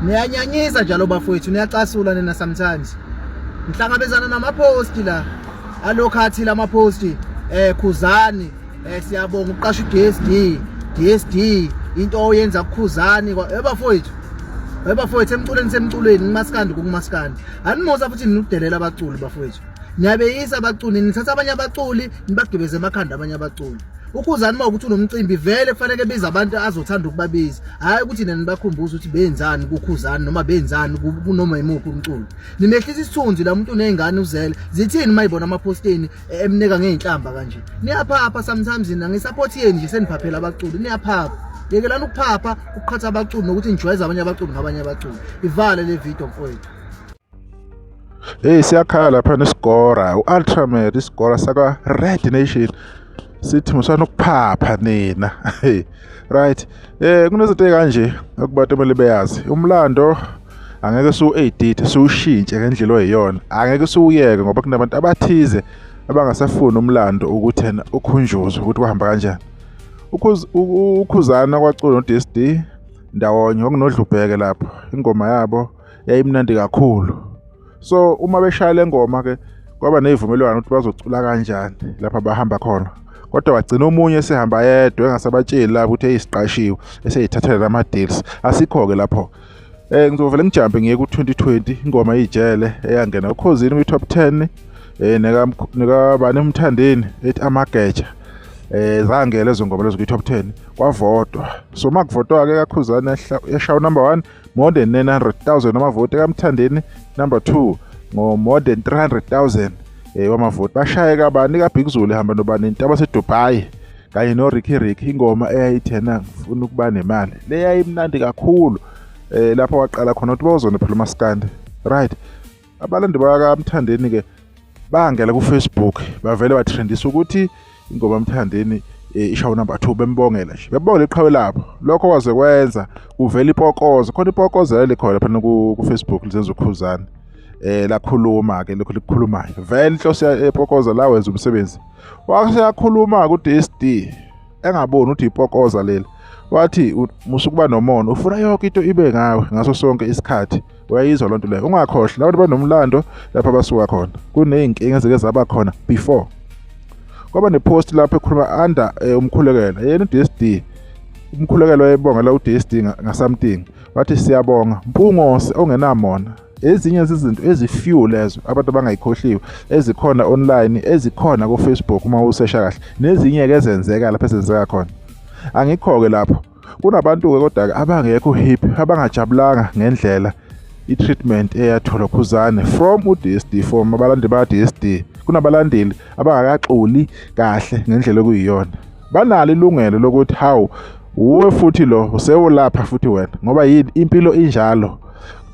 Niyanyanyisa njalo bafowethu, niyacasula nina sometimes. Ngihlangabezana nama-post la alokhathi lama-post Khuzani siyabonga uqasha DSD into oyenza kuKhuzani bafowethu. Bafowethu emculweni ngumaskandi kumaskandi. Animoza futhi nikudelela abaculi bafowethu. Niyabeyisa abaculi, nithatha abanye abaculi nibagibeze emakhanda abanye abaculi. UKhuzani mawukuthi unomcimbi vele kufanele biza abantu azothanda ukubabiza. Hayi ukuthi nina nibakhumbuza ukuthi benzani kuKhuzani noma benzani kunoma yimuphi umculo. Nimehlisa isithunzi la umuntu unezingane uzele. Zithini mayibona amaposteni emneka ngeenhlamba kanje. Niyaphapha sometimes nina ngisupport yeni nje seniphaphela abaculi. Niyaphapha. Yekelana ukuphapha ukukhatha abaculi nokuthi nijwayeza abanye abaculi ngabanye abaculi. Ivale le video mfowethu. Hey siyakhala lapha nesikora uUltramed isikora saka Red Nation sithi musana ukuphapha nina right kunezinto kanje okubantu kumele beyazi umlando angeke su-edit siwushintshe ngendlela oyiyona angeke siwuyeke ngoba kunabantu abathize abangasafuni umlando ukuthena ukhunjuzwe ukuthi kuhamba kanjani uKhuzani kwacula noDSD ndawonye okunodlubheke lapho ingoma yabo yayimnandi kakhulu. So uma beshaya le ngoma ke kwaba nezivumelwano ukuthi bazocula kanjani lapha bahamba khona. Kodwa wagcina omunye esehamba yedwa engasabatsheli lapho ukuthi eyisiqashiwe eseyithathela ama deals. Asikho ke lapho. Ngizovela ngijampe ngiye ku2020 ingoma ijele eyangena uKhuzini kwi-top 10 neka bani emthandeni ethi amageja. Zangele lezo ngoma lezo kwi-top 10 kwavotwa. So makuvotwa ke kaKhuzani yashawa number 1 more than 900,000 amavoti kaMthandeni number 2 ngo more than 300,000 wamavoti. Bashaye kabani kaBig Zulu ehamba nobani intaba seDubai kanye noRicky ingoma eyayithena ngifuna ukuba nemali. Le yayimnandi kakhulu lapho waqala khona ukuthi bawuzona phela uMaskandi. Right. Abalandi bakaMthandeni ke bangela ku Facebook bavele batrendisa ukuthi ingoma Mthandeni ishawu number 2 bembongela nje. Bebongela iqhawe lapho. Lokho waze kwenza kuvela ipokozo. Khona ipokozo elikhona phela ku Facebook lizenza uKhuzani. Lakhuluma ke lokho likhulumayo. Vele inhloso yepokoza la wenza umsebenzi. Waseyakhuluma kuDSD engaboni ukuthi ipokoza leli. Wathi musukuba nomono ufuna yonke into ibe ngawe ngaso sonke isikhathi. Uyayizwa lonto leyo. Ungakhohle labantu banomlando lapha basuka khona. Kuneyinkinga ezike zaba khona before. Kwaba nepost lapho ekhuluma under umkhulekelo yena uDSD umkhulekelo wayebongela uDSD ngasamthing wathi siyabonga Mpungose ongenamona ezinye izinto ezifew lezo abantu abangayikhohliwe ezikhona online ezikhona ku Facebook uma usesha kahle nezinye ke ezenzeka lapha ezenzeka khona angikho ke lapho kunabantu ke kodwa abangekho happy abangajabulanga ngendlela i-treatment eyathola Khuzani from uDSD from abalandi baDSD kunabalandeli abangakaxoli kahle ngendlela okuyiyona banalo ilungelo lokuthi hawu uwe futhi lo usewolapha futhi wena ngoba yini impilo injalo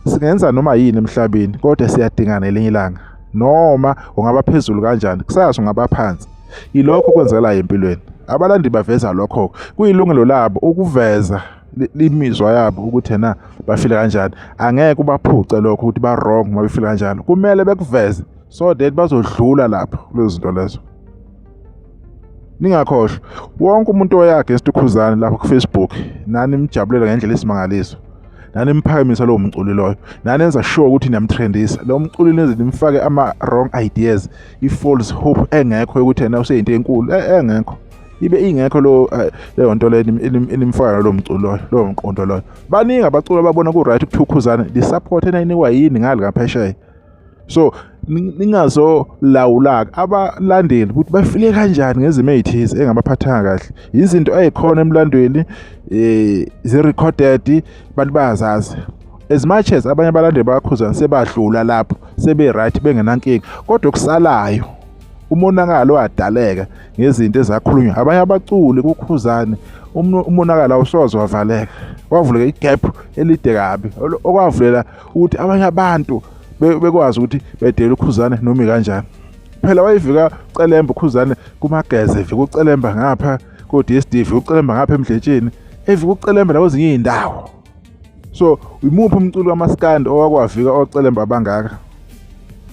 singenza noma yini emhlabeni kodwa siyadingana elinye ilanga noma ungaba phezulu kanjani kusasa ungaba phansi ilokho kwenzela empilweni abalandi baveza lokho kuyilungelo labo ukuveza limizwa yabo ukuthi na bafile kanjani angeke ubaphuce lokho ukuthi ba wrong uma befile kanjalo kumele bekuveze so that bazodlula lapho lezo zinto lezo. Ningakhohlwa wonke umuntu oyagainst uKhuzani lapho ku Facebook nani imjabulela ngendlela esimangaliso nani imphakamisa lo mculi loyo nani enza sure ukuthi niyamtrendisa lo mculi lezi nimfake ama wrong ideas i-false hope engekho ukuthi yena useyinto enkulu engekho ibe ingekho leyo nto le inimfaka lo mculi loyo lo mqondo loyo baningi abaculi ababona ku right ukuthi uKhuzani di support enayinikwa yini ngale ngaphesheya. So ningazo lawula abalandeli ukuthi bafile kanjani ngezimo ezithize engabaphathanga kahle izinto ezikhona emlandweni zi-recorded bantu bayazazi as much as abanye abalandeli baKhuzani sebadlula lapho sebe right bengenankinga kodwa kusalayo umonakalo wadaleka ngezinto ezakhulunywa abanye abaculi kuKhuzani umonakalo awusoze wavaleka wavuleka igap elide kabi okwavulela ukuthi abanye abantu bekwazi ukuthi bedela uKhuzani noma kanjani phela wayivika uCelemba uKhuzani kumageze evika uCelemba ngapha ku DSD evika uCelemba ngapha emdletsheni evika uCelemba lawo ezinye izindawo. So imuphi umculi kaMaskandi owakwavika oCelemba abangaka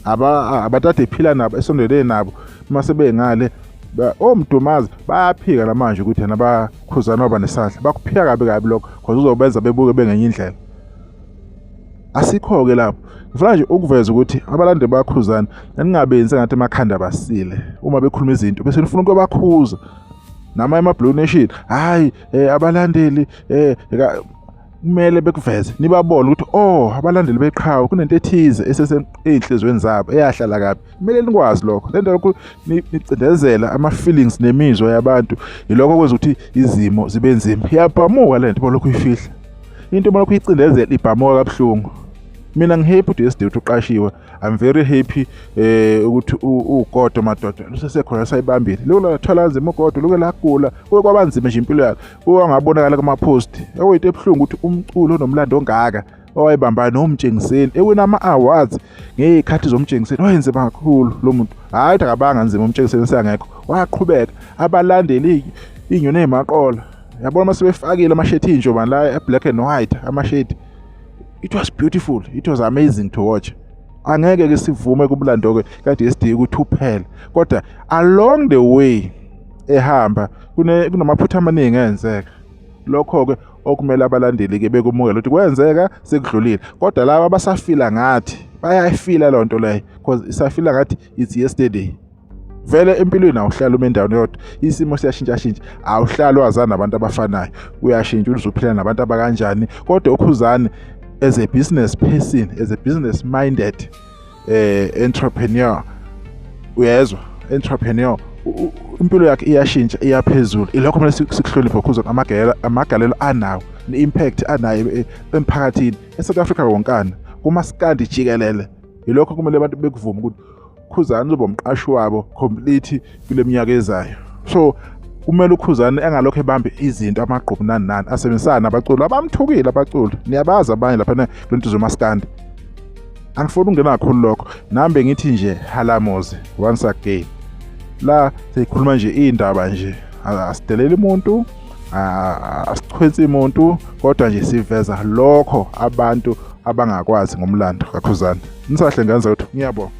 abathathe iphila nabo esondelene nabo mase bengale omdumazi bayaphika namanje ukuthi yena baKhuzani waba nesandla bakuphika kabi lokho because uzobenza bebuke bengenye indlela. Asikho-ke lapho. Ngifuna nje ukuveza ukuthi abalandeli baKhuzani aningabenzi ngathi emakhanda basile uma bekhuluma izinto bese nifuna ukubakhuza. Nama ema-Blue Nation, hayi abalandeli kumele bekuveze nibabone ukuthi abalandeli beqhawe kunento ethize esesey'nhliziyweni zabo eyahlala kabi. Kumele nikwazi lokho. Le nto lokhu nicindezela ama-feelings nemizwa yabantu yilokho okwenza ukuthi izimo zibe nzima. Iyabhamuka le nto bolokhu uyifihla. Into uma lokhu uyicindezela ibhamuka kabuhlungu. Mina ngi-happy uDSD ukuthi uqashiwe. I'm very happy ukuthi uGodo madoda lusesekhona sayibambile. Lokho thola nzima uGodo lokho lagula. Kwabanzima nje impilo yakhe. Owangabonakala kuma-post. Ekuyinto ebuhlungu ukuthi umculo onomlando ongaka owayebambana noMtshengiseni ewina ama-awards ngey'khathi zoMtshengiseni wayenzima kakhulu lo muntu. Hayi akabanga nzima uMtshengiseni sangekho. Waqhubeka abalandeli inyoni ezimaqola. Yabona mase befakile ama-shirt injobani la black and white ama-shirt. It was beautiful. It was amazing to watch. Angeke ke sivume kumlando ke kaDSD ukuthi uphele. Kodwa along the way ehamba kunamaphutha amaningi enzeka. Lokho ke okumele abalandeli ke bekumukela ukuthi kwenzeka sekudlulile. Kodwa laba abasafila ngathi bayayifila le nto leyo because isafila ngathi it's yesterday. Vele empilweni awuhlala uma endaweni yodwa. Isimo siyashintsha. Awuhlala wazana nabantu abafanayo. Uyashintsha uzophila nabantu abakanjani. Kodwa uKhuzani as a business person, as a business minded entrepreneur, uyezwa entrepreneur impilo yakhe iyashintsha iyaphezulu. Ilokho kumele sikuhloniphe ukuze amagalelo anawo ne-impact anayo emphakathini eSouth Africa wonkana kumaskandi jikelele. Ilokho kumele abantu bekuvuma ukuthi uKhuzani uzoba umqashi wabo complete kule minyaka ezayo. So kumele uKhuzani engalokho ebambe izinto amagqobu nani asebenzisana nabaculi abamthukile abaculi. Niyabazi abanye lapha lento zomaskandi. Angifuni ungena kakhulu lokho. Nambe ngithi nje halamoze once again. La sikhuluma nje indaba nje. Asidelele umuntu, asichwenze umuntu, kodwa nje siveza lokho abantu abangakwazi ngomlando kaKhuzani. Nisahle ngenza ukuthi ngiyabonga.